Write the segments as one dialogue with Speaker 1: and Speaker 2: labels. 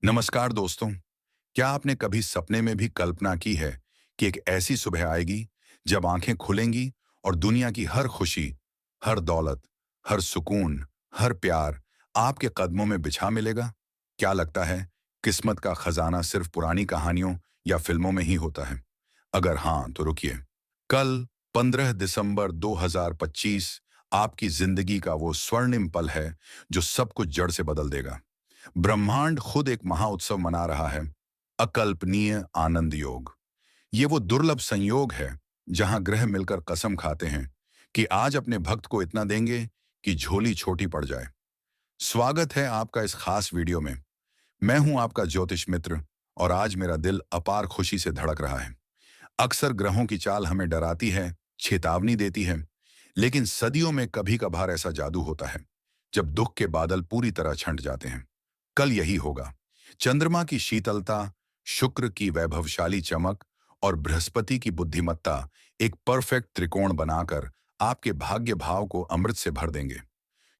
Speaker 1: नमस्कार दोस्तों। क्या आपने कभी सपने में भी कल्पना की है कि एक ऐसी सुबह आएगी जब आंखें खुलेंगी और दुनिया की हर खुशी, हर दौलत, हर सुकून, हर प्यार आपके कदमों में बिछा मिलेगा? क्या लगता है किस्मत का खजाना सिर्फ पुरानी कहानियों या फिल्मों में ही होता है? अगर हाँ तो रुकिए। कल 15 दिसंबर 2025 आपकी जिंदगी का वो स्वर्णिम पल है जो सब कुछ जड़ से बदल देगा। ब्रह्मांड खुद एक महाउत्सव मना रहा है। अकल्पनीय आनंद योग। ये वो दुर्लभ संयोग है जहां ग्रह मिलकर कसम खाते हैं कि आज अपने भक्त को इतना देंगे कि झोली छोटी पड़ जाए। स्वागत है आपका इस खास वीडियो में। मैं हूं आपका ज्योतिष मित्र और आज मेरा दिल अपार खुशी से धड़क रहा है। अक्सर ग्रहों की चाल हमें डराती है, चेतावनी देती है, लेकिन सदियों में कभी कभार ऐसा जादू होता है जब दुख के बादल पूरी तरह छंट जाते हैं। कल यही होगा। चंद्रमा की शीतलता, शुक्र की वैभवशाली चमक और बृहस्पति की बुद्धिमत्ता एक परफेक्ट त्रिकोण बनाकर आपके भाग्य भाव को अमृत से भर देंगे।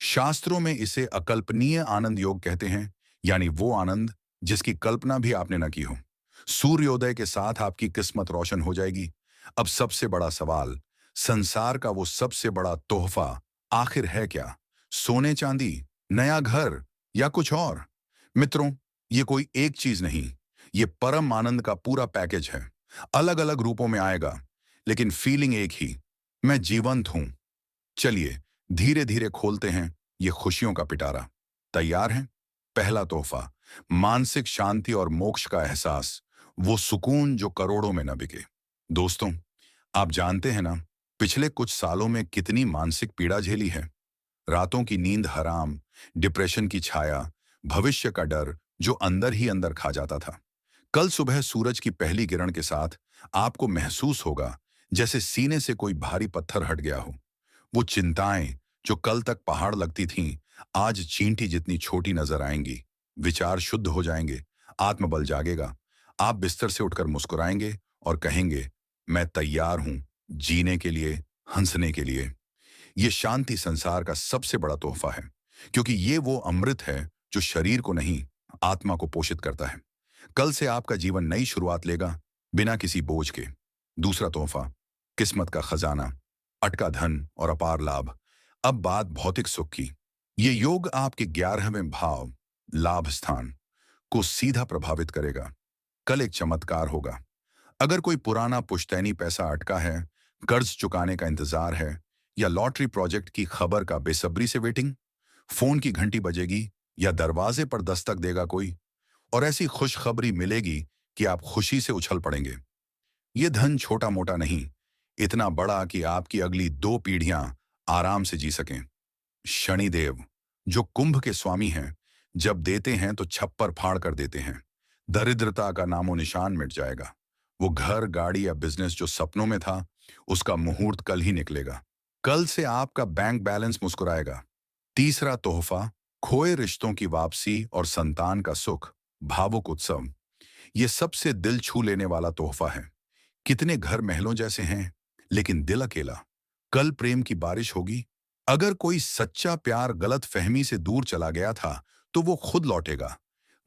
Speaker 1: शास्त्रों में इसे अकल्पनीय आनंद योग कहते हैं, यानी वो आनंद जिसकी कल्पना भी आपने न की हो। सूर्योदय के साथ आपकी किस्मत रोशन हो जाएगी। अब सबसे बड़ा सवाल, संसार का वो सबसे बड़ा तोहफा आखिर है क्या? सोने चांदी, नया घर या कुछ और? मित्रों, ये कोई एक चीज नहीं, ये परम आनंद का पूरा पैकेज है। अलग अलग रूपों में आएगा, लेकिन फीलिंग एक ही, मैं जीवंत हूं। चलिए धीरे धीरे खोलते हैं ये खुशियों का पिटारा। तैयार हैं? पहला तोहफा, मानसिक शांति और मोक्ष का एहसास, वो सुकून जो करोड़ों में न बिके। दोस्तों, आप जानते हैं ना, पिछले कुछ सालों में कितनी मानसिक पीड़ा झेली है। रातों की नींद हराम, डिप्रेशन की छाया, भविष्य का डर जो अंदर ही अंदर खा जाता था। कल सुबह सूरज की पहली किरण के साथ आपको महसूस होगा जैसे सीने से कोई भारी पत्थर हट गया हो। वो चिंताएं जो कल तक पहाड़ लगती थीं, आज चींटी जितनी छोटी नजर आएंगी। विचार शुद्ध हो जाएंगे, आत्मबल जागेगा। आप बिस्तर से उठकर मुस्कुराएंगे और कहेंगे, मैं तैयार हूं जीने के लिए, हंसने के लिए। ये शांति संसार का सबसे बड़ा तोहफा है, क्योंकि ये वो अमृत है जो शरीर को नहीं, आत्मा को पोषित करता है। कल से आपका जीवन नई शुरुआत लेगा, बिना किसी बोझ के। दूसरा तोहफा, किस्मत का खजाना, अटका धन और अपार लाभ। अब बात भौतिक सुख की। ये योग आपके 11वें भाव, लाभ स्थान, को सीधा प्रभावित करेगा। कल एक चमत्कार होगा। अगर कोई पुराना पुश्तैनी पैसा अटका है, कर्ज चुकाने का इंतजार है, या लॉटरी प्रोजेक्ट की खबर का बेसब्री से वेटिंग, फोन की घंटी बजेगी या दरवाजे पर दस्तक देगा कोई, और ऐसी खुशखबरी मिलेगी कि आप खुशी से उछल पड़ेंगे। ये धन छोटा मोटा नहीं, इतना बड़ा कि आपकी अगली 2 पीढ़ियां आराम से जी सकें। शनिदेव, जो कुंभ के स्वामी हैं, जब देते हैं तो छप्पर फाड़ कर देते हैं। दरिद्रता का नामो निशान मिट जाएगा। वो घर, गाड़ी या बिजनेस जो सपनों में था, उसका मुहूर्त कल ही निकलेगा। कल से आपका बैंक बैलेंस मुस्कुराएगा। तीसरा तोहफा, खोए रिश्तों की वापसी और संतान का सुख, भावुक उत्सव। ये सबसे दिल छू लेने वाला तोहफा है। कितने घर महलों जैसे हैं, लेकिन दिल अकेला। कल प्रेम की बारिश होगी। अगर कोई सच्चा प्यार गलत फहमी से दूर चला गया था, तो वो खुद लौटेगा।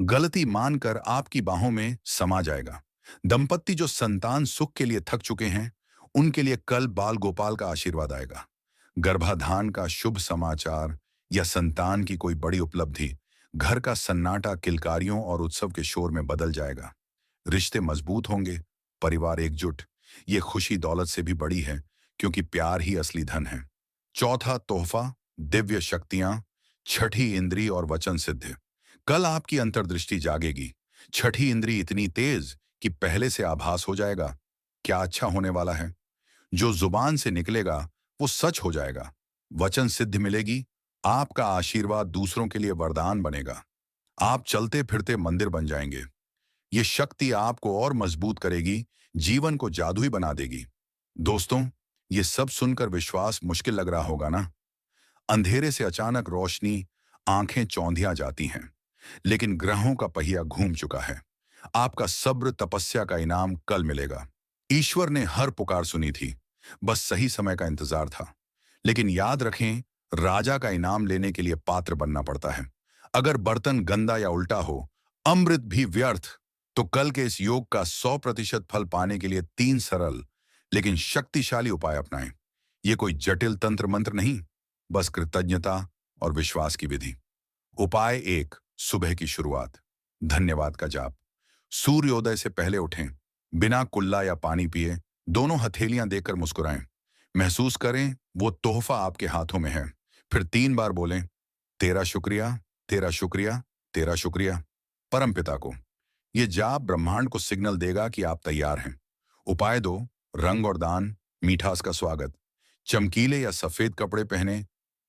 Speaker 1: गलती मानकर आपकी बाहों में समा जाएगा। दंपत्ति जो संतान सुख के लिए थक चुके हैं, उनके लिए कल बाल गोपाल का आशीर्वाद आएगा। गर्भाधान का शुभ समाचार या संतान की कोई बड़ी उपलब्धि, घर का सन्नाटा किलकारियों और उत्सव के शोर में बदल जाएगा। रिश्ते मजबूत होंगे, परिवार एकजुट। ये खुशी दौलत से भी बड़ी है, क्योंकि प्यार ही असली धन है। चौथा तोहफा, दिव्य शक्तियां, छठी इंद्री और वचन सिद्ध। कल आपकी अंतर्दृष्टि जागेगी। छठी इंद्री इतनी तेज कि पहले से आभास हो जाएगा क्या अच्छा होने वाला है। जो जुबान से निकलेगा वो सच हो जाएगा। वचन सिद्ध मिलेगी। आपका आशीर्वाद दूसरों के लिए वरदान बनेगा। आप चलते फिरते मंदिर बन जाएंगे। ये शक्ति आपको और मजबूत करेगी, जीवन को जादुई बना देगी। दोस्तों, ये सब सुनकर विश्वास मुश्किल लग रहा होगा ना? अंधेरे से अचानक रोशनी, आंखें चौंधिया जाती हैं। लेकिन ग्रहों का पहिया घूम चुका है। आपका सब्र तपस्या का इनाम कल मिलेगा। ईश्वर ने हर पुकार सुनी थी, बस सही समय का इंतजार था। लेकिन याद रखें, राजा का इनाम लेने के लिए पात्र बनना पड़ता है। अगर बर्तन गंदा या उल्टा हो, अमृत भी व्यर्थ। तो कल के इस योग का 100% फल पाने के लिए 3 सरल लेकिन शक्तिशाली उपाय अपनाएं। ये कोई जटिल तंत्र मंत्र नहीं, बस कृतज्ञता और विश्वास की विधि। उपाय 1, सुबह की शुरुआत। धन्यवाद का जाप। सूर्योदय से पहले उठें, बिना कुल्ला या पानी पिए दोनों हथेलियां देकर मुस्कुराएं। महसूस करें वो तोहफा आपके हाथों में है। फिर 3 बार बोलें, तेरा शुक्रिया, तेरा शुक्रिया, तेरा शुक्रिया। परमपिता को ये जाप ब्रह्मांड को सिग्नल देगा कि आप तैयार हैं। उपाय 2, रंग और दान, मीठास का स्वागत। चमकीले या सफेद कपड़े पहने,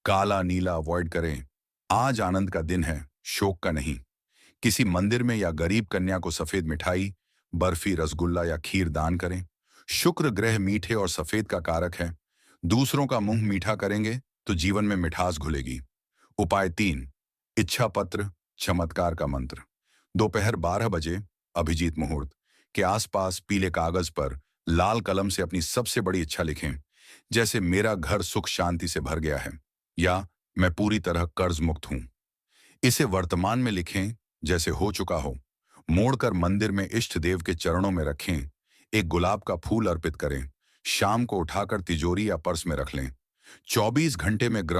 Speaker 1: काला नीला अवॉइड करें। आज आनंद का दिन है, शोक का नहीं। किसी मंदिर में या गरीब कन्या को सफेद मिठाई, बर्फी, रसगुल्ला या खीर दान करें। शुक्र ग्रह मीठे और सफेद का कारक है। दूसरों का मुंह मीठा करेंगे तो जीवन में मिठास घुलेगी। उपाय 3, इच्छा पत्र, चमत्कार का मंत्र। दोपहर 12 बजे अभिजीत मुहूर्त के आसपास पीले कागज पर लाल कलम से अपनी सबसे बड़ी इच्छा लिखें, जैसे मेरा घर सुख शांति से भर गया है या मैं पूरी तरह कर्ज मुक्त हूं। इसे वर्तमान में लिखें जैसे हो चुका हो। मोड़कर मंदिर में इष्ट देव के चरणों में रखें। एक गुलाब का फूल अर्पित करें। शाम को उठाकर तिजोरी या पर्स में रख लें। 24 घंटे में ग्रहों